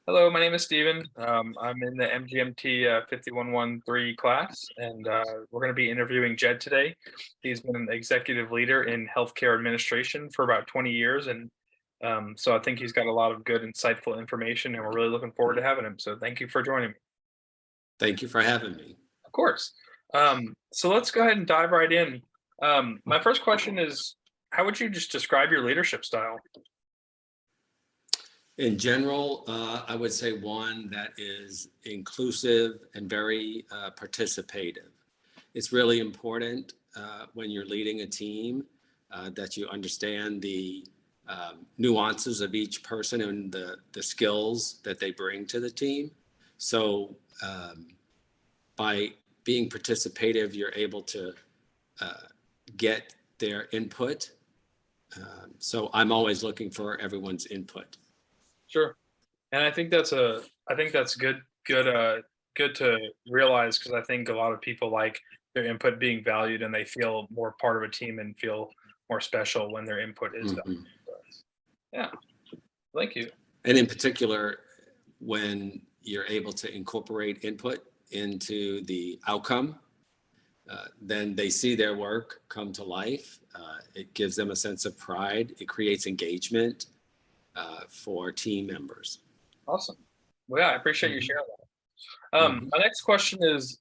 Hello, my name is Steven. I'm in the MGMT 5113 class, and we're going to be interviewing Jed today. He's been an executive leader in healthcare administration for about 20 years, and so I think he's got a lot of good, insightful information, and we're really looking forward to having him. So thank you for joining me. Thank you for having me. Of course. So let's go ahead and dive right in. My first question is, how would you just describe your leadership style? In general, I would say one that is inclusive and very participative. It's really important when you're leading a team that you understand the nuances of each person and the skills that they bring to the team. So by being participative, you're able to get their input. So I'm always looking for everyone's input. Sure. And I think that's good to realize because I think a lot of people like their input being valued and they feel more part of a team and feel more special when their input is valued. Mhm. Yeah, thank you. And in particular, when you're able to incorporate input into the outcome, then they see their work come to life. It gives them a sense of pride. It creates engagement for team members. Awesome. Well, yeah, I appreciate you Mhm. sharing that. Mhm. My next question is,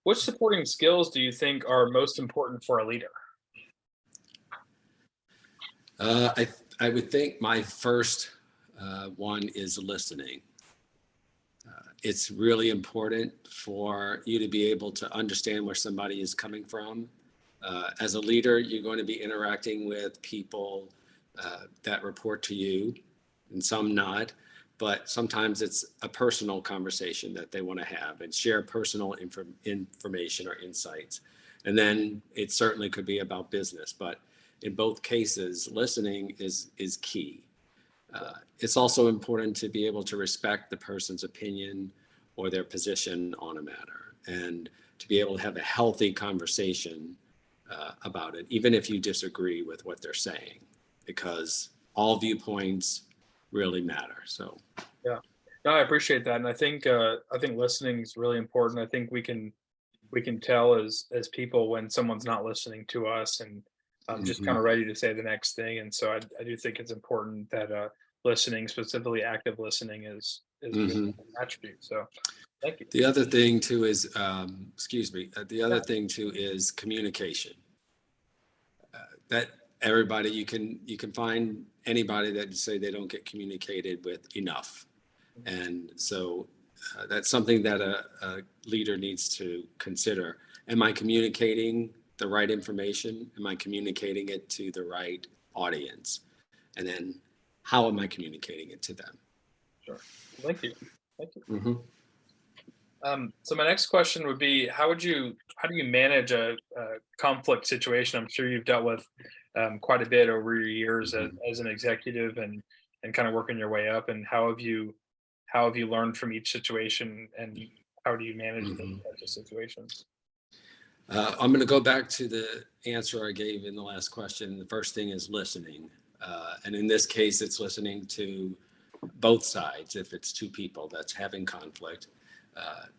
which supporting skills do you think are most important for a leader? Uh, I, I would think my first one is listening. It's really important for you to be able to understand where somebody is coming from. As a leader, you're going to be interacting with people that report to you, and some not, but sometimes it's a personal conversation that they want to have and share personal information or insights. And then it certainly could be about business, but in both cases, listening is key. It's also important to be able to respect the person's opinion or their position on a matter, and to be able to have a healthy conversation about it, even if you disagree with what they're saying, because all viewpoints really matter. So, Yeah. No, I appreciate that, and I think listening is really important. I think we can tell as people when someone's not listening to us and just kind mhm, of ready to say the next thing. And so I do think it's important that listening, specifically active listening, is a good mhm. attribute. So thank you. The other thing too is, excuse me, the Yeah. other thing too is communication. That everybody, you can find anybody that say they don't get communicated with enough. And so that's something that a leader needs to consider. Am I communicating the right information? Am I communicating it to the right audience? And then how am I communicating it to them? Sure. Thank you. Thank you. Hmm. So my next question would be, how do you manage a conflict situation? I'm sure you've dealt with quite a bit over your years Hmm. as an executive and kind of working your way up. And how have you learned from each situation, and how do you manage those Hmm. types of situations? I'm going to go back to the answer I gave in the last question. The first thing is listening. And in this case, it's listening to both sides if it's two people that's having conflict.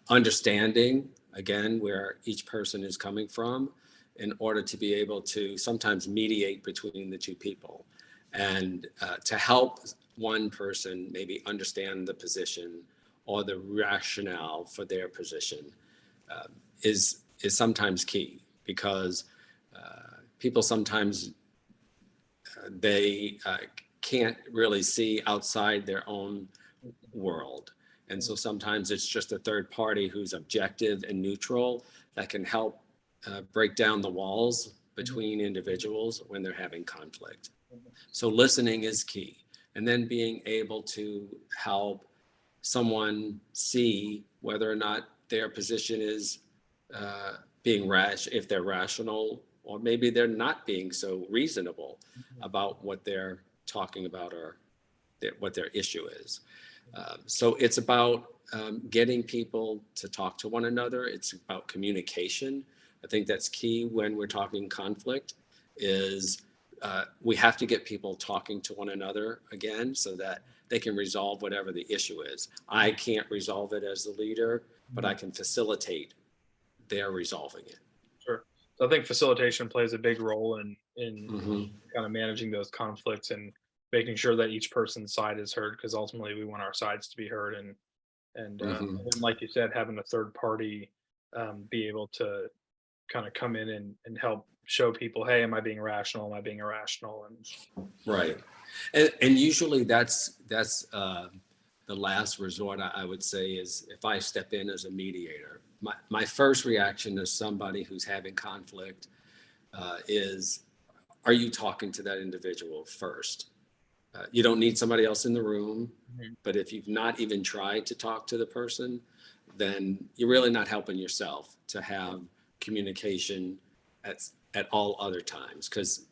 Understanding, again, where each person is coming from in order to be able to sometimes mediate between the two people and to help one person maybe understand the position or the rationale for their position uh, is sometimes key because people sometimes they can't really see outside their own world. And so Mhm. sometimes it's just a third party who's objective and neutral that can help break down the walls Mhm. between individuals when they're having conflict. Mhm. So listening is key. And then being able to help someone see whether or not their position is being if they're rational, or maybe they're not being so reasonable Mhm. about what they're talking about or what their issue is. So it's about getting people to talk to one another. It's about communication. I think that's key when we're talking conflict is we have to get people talking to one another again so that they can resolve whatever the issue is. I can't resolve it as the leader, but I can facilitate their resolving it. Sure. So I think facilitation plays a big role in Hmm. kind of managing those conflicts and making sure that each person's side is heard, because ultimately we want our sides to be heard. Hmm. And then, like you said, having a third party be able to kind of come in and help show people, hey, am I being rational? Am I being irrational? And Right. And usually that's the last resort, I would say, is if I step in as a mediator. My first reaction to somebody who's having conflict is, are you talking to that individual first? You don't need somebody else in the room, Mhm. but if you've not even tried to talk to the person, then you're really not helping yourself to have communication at, at all other times. Because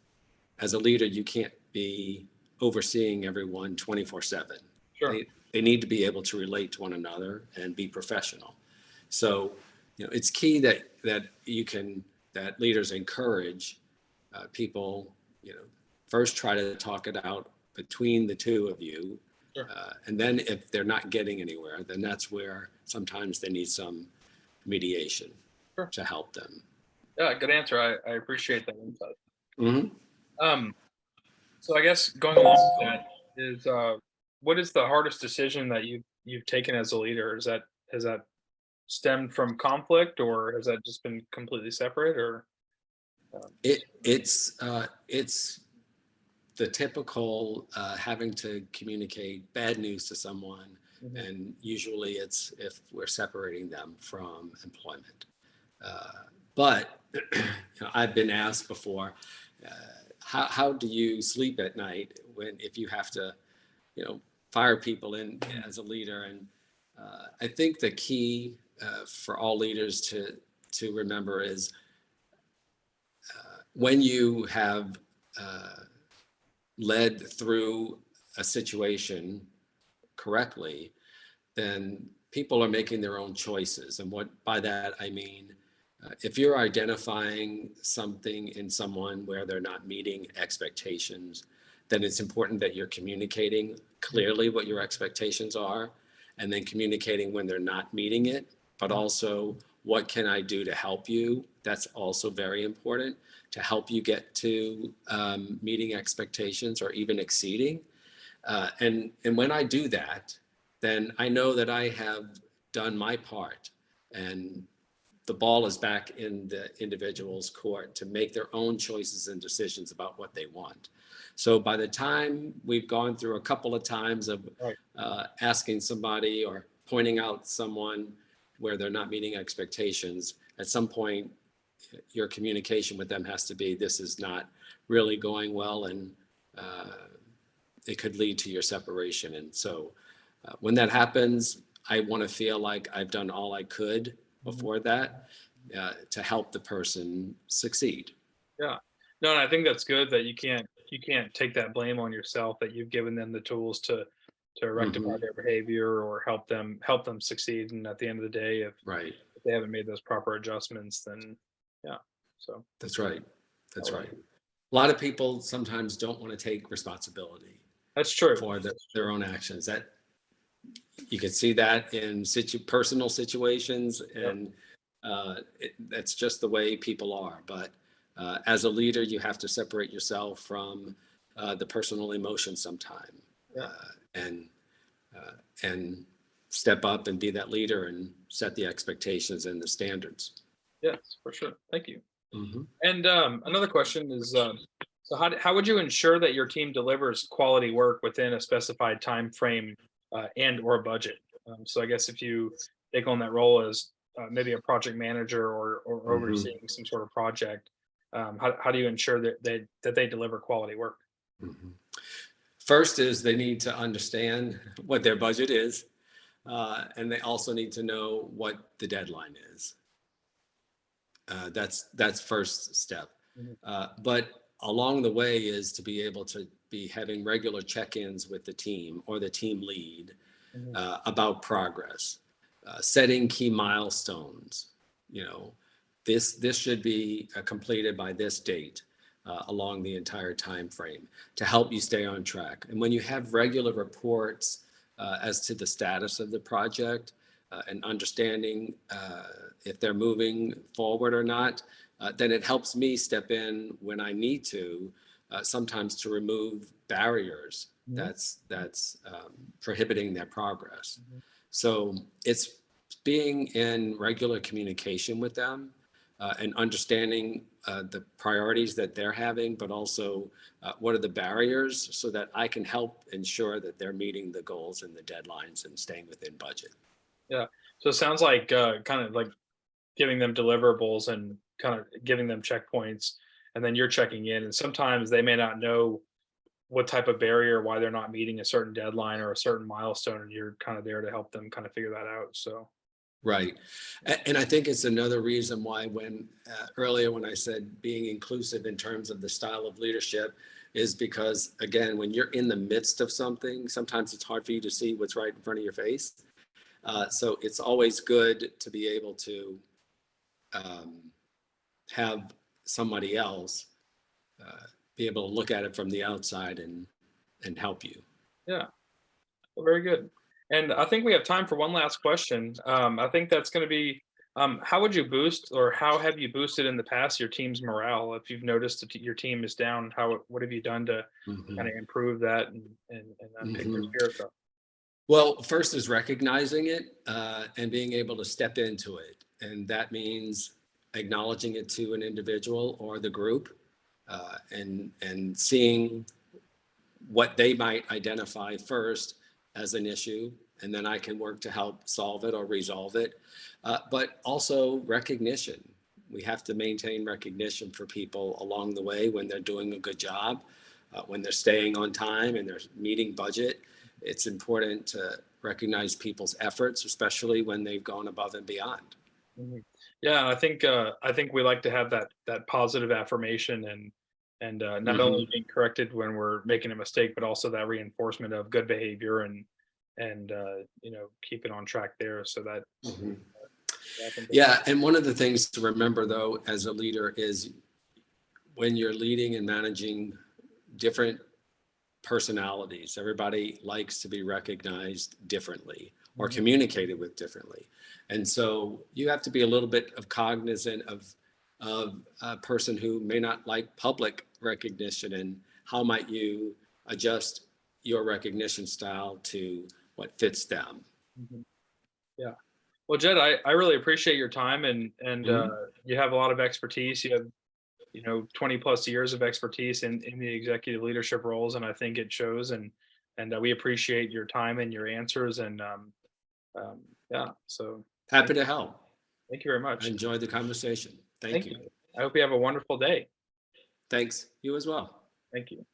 as a leader, you can't be overseeing everyone 24/7. Sure. They need to be able to relate to one another and be professional. So, it's key that leaders encourage people, first try to talk it out between the two of you. Sure. And then if they're not getting anywhere, then that's where sometimes they need some mediation Sure. to help them. Yeah, good answer. I appreciate that insight. Hmm. Um, so I guess going along with that is what is the hardest decision that you've taken as a leader? Has that stemmed from conflict, or has that just been completely separate? Or It's the typical having to communicate bad news to someone, Mhm. and usually it's if we're separating them from employment. But I've been asked before, uh, how do you sleep at night if you have to, fire people in as a leader? And I think the key for all leaders to remember is when you have led through a situation correctly, then people are making their own choices. And what by that I mean, if you're identifying something in someone where they're not meeting expectations, then it's important that you're communicating clearly what your expectations are, and then communicating when they're not meeting it, but also what can I do to help you? That's also very important to help you get to meeting expectations or even exceeding. And when I do that, then I know that I have done my part, and the ball is back in the individual's court to make their own choices and decisions about what they want. So by the time we've gone through a couple of times of Right. asking somebody or pointing out someone where they're not meeting expectations, at some point your communication with them has to be, this is not really going well, and uh, it could lead to your separation. And so when that happens, I want to feel like I've done all I could Mhm. before that to help the person succeed. Yeah. No, and I think that's good that you can't take that blame on yourself, that you've given them the tools to rectify Hmm. their behavior or help them succeed. And at the end of the day, Right. if they haven't made those proper adjustments, then yeah. So That's right. I That's like right. it. A lot of people sometimes don't want to take responsibility That's true. for That's their true. own actions. That you can see that in personal situations, Yep. and that's just the way people are. But as a leader, you have to separate yourself from the personal emotion sometime, Yeah. and and step up and be that leader and set the expectations and the standards. Yes, for sure. Thank you. Hmm. And another question is, so how would you ensure that your team delivers quality work within a specified time frame and or budget? So I guess if you take on that role as maybe a project manager or Hmm. overseeing some sort of project, how do you ensure that they deliver quality work? Hmm. First is they need to understand what their budget is, and they also need to know what the deadline is. That's first step. Mhm. But along the way is to be able to be having regular check-ins with the team or the team lead Mhm. about progress, setting key milestones. You know, this should be completed by this date. along the entire time frame to help you stay on track. And when you have regular reports as to the status of the project and understanding if they're moving forward or not, then it helps me step in when I need to, sometimes to remove barriers that's prohibiting their progress. So it's being in regular communication with them and understanding the priorities that they're having, but also what are the barriers so that I can help ensure that they're meeting the goals and the deadlines and staying within budget. Yeah. So it sounds like kind of like giving them deliverables and kind of giving them checkpoints, and then you're checking in. And sometimes they may not know what type of barrier, why they're not meeting a certain deadline or a certain milestone, and you're kind of there to help them kind of figure that out. So Right. And I think it's another reason why when earlier when I said being inclusive in terms of the style of leadership is because, again, when you're in the midst of something, sometimes it's hard for you to see what's right in front of your face. So it's always good to be able to um, have somebody else be able to look at it from the outside and help you. yeah, well, very good. And I think we have time for one last question. I think that's going to be, how would you boost, or how have you boosted in the past your team's morale? If you've noticed that your team is down, what have you done to kind Mhm. of improve that and pick their Mhm. spirits up? Well, first is recognizing it and being able to step into it. And that means acknowledging it to an individual or the group and seeing what they might identify first as an issue. And then I can work to help solve it or resolve it. But also recognition. We have to maintain recognition for people along the way when they're doing a good job, when they're staying on time and they're meeting budget. It's important to recognize people's efforts, especially when they've gone above and beyond. Mhm. Yeah, I think we like to have that positive affirmation, and not only Hmm. being corrected when we're making a mistake, but also that reinforcement of good behavior and keeping on track there. So that Hmm. I think that's Yeah, and one of the things to remember though, as a leader, is when you're leading and managing different personalities. Everybody likes to be recognized differently or mhm, communicated with differently. And so you have to be a little bit of cognizant of a person who may not like public recognition and how might you adjust your recognition style to what fits them. mhm. Yeah. Well, Jed, I really appreciate your time, and Mhm. you have a lot of expertise. You have 20 plus years of expertise in the executive leadership roles, and I think it shows. And we appreciate your time and your answers. And yeah, so Happy thank to help. thank you very I much. enjoyed the conversation. Thank Thank you. you. I hope you have a wonderful day. Thanks. You as well. Thank you.